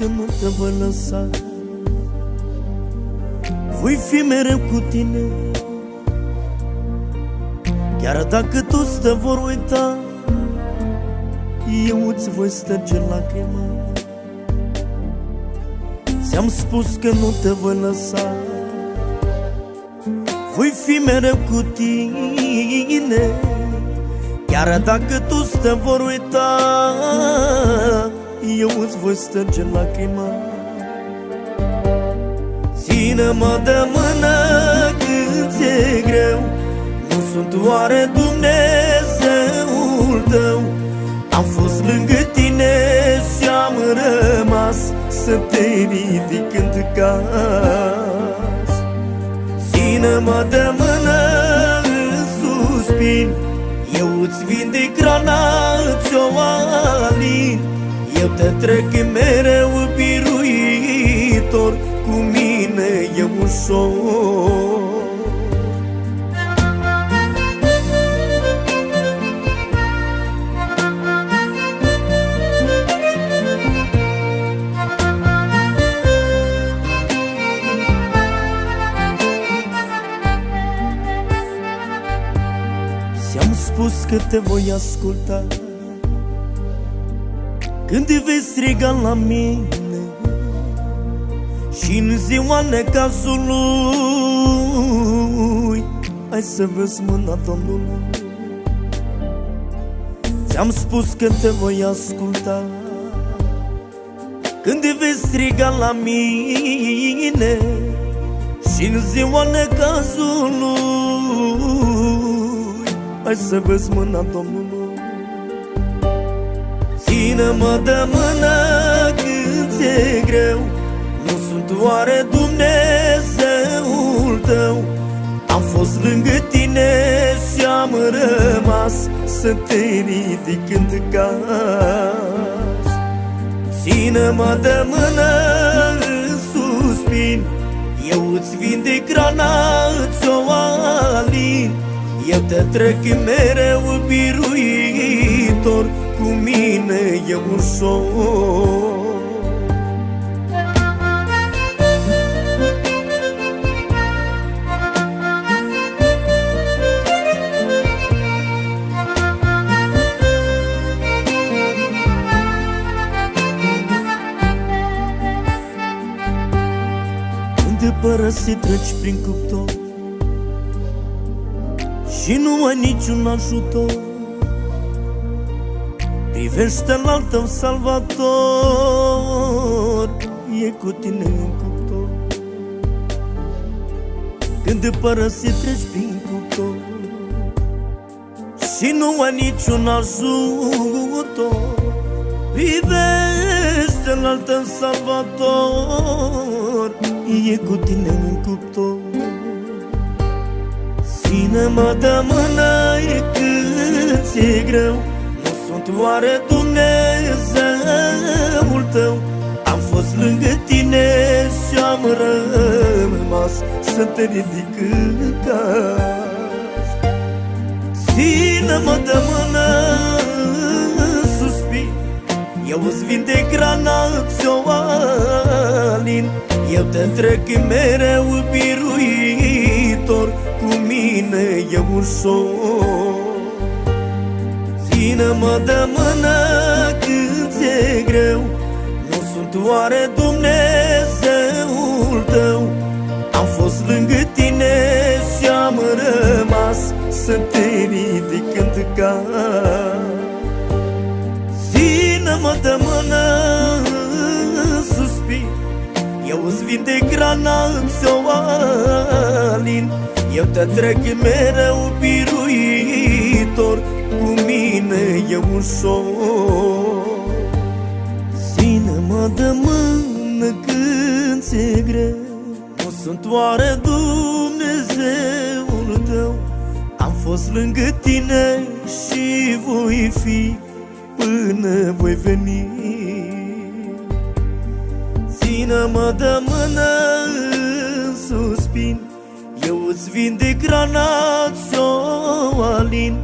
că nu te voi lăsa. Voi fi mereu cu tine, chiar dacă toți te vor uita. Eu îți voi stărge lacrima. Ți-am spus că nu te voi lăsa. Voi fi mereu cu tine, chiar dacă toți te vor uita. Eu îți voi stărge lacrima. Ține-mă de mână când ți-e greu. Nu sunt oare Dumnezeul tău? Am fost lângă tine și am rămas să te ridic când cazi. Ține-mă de mână în suspin, eu îți vindec rana, ți-o alin. Eu te trec mereu biruitor, cu mine e ușor. Ți-am spus că te voi asculta când te vei striga la mine și în ziua necazului hai să vezi mâna Domnului. Ți-am spus că te voi asculta când te vei striga la mine și în ziua necazului hai să vezi mâna Domnului. Ține-mă de mână când ți-e greu. Nu sunt oare Dumnezeul tău? Am fost lângă tine și am rămas să te ridic când cazi. Ține-mă de mână în suspin, eu îți vindec rana, ți-o alin. Eu te trec mereu biruitor, cu mine e ușor. Când te părăsi treci prin cuptor și nu ai niciun ajutor, privește-l al tău salvator, e cu tine în cuptor. Când te părăsi treci prin cuptor și nu ai niciun ajutor, privește-l al tău salvator, e cu tine în cuptor. Ține-mă de mână când ți-e greu. Nu sunt oare Dumnezeul tău? Am fost lângă tine și am rămas să te ridic când cazi. Ține-mă de mână în suspin, eu îți vindec rana, ți-o alin. Eu te trec mereu biruitor, cu mine e ușor. Ține-mă de mână când ți-e greu. Nu sunt oare Dumnezeul tău? Am fost lângă tine și am rămas să te ridic când cazi. Ține-mă de mână în suspin, eu îți vindec rana, ți-o alin. Eu te trec mereu biruitor, cu mine e ușor. Ține-mă de mână când ți-e greu. Nu sunt oare Dumnezeul tău? Am fost lângă tine și voi fi până voi veni. Ține-mă de mână în suspin, eu îți vindec rana, ți-o alin.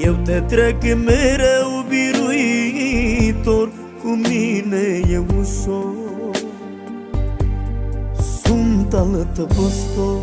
Eu te trec mereu biruitor, cu mine e ușor. altă postor.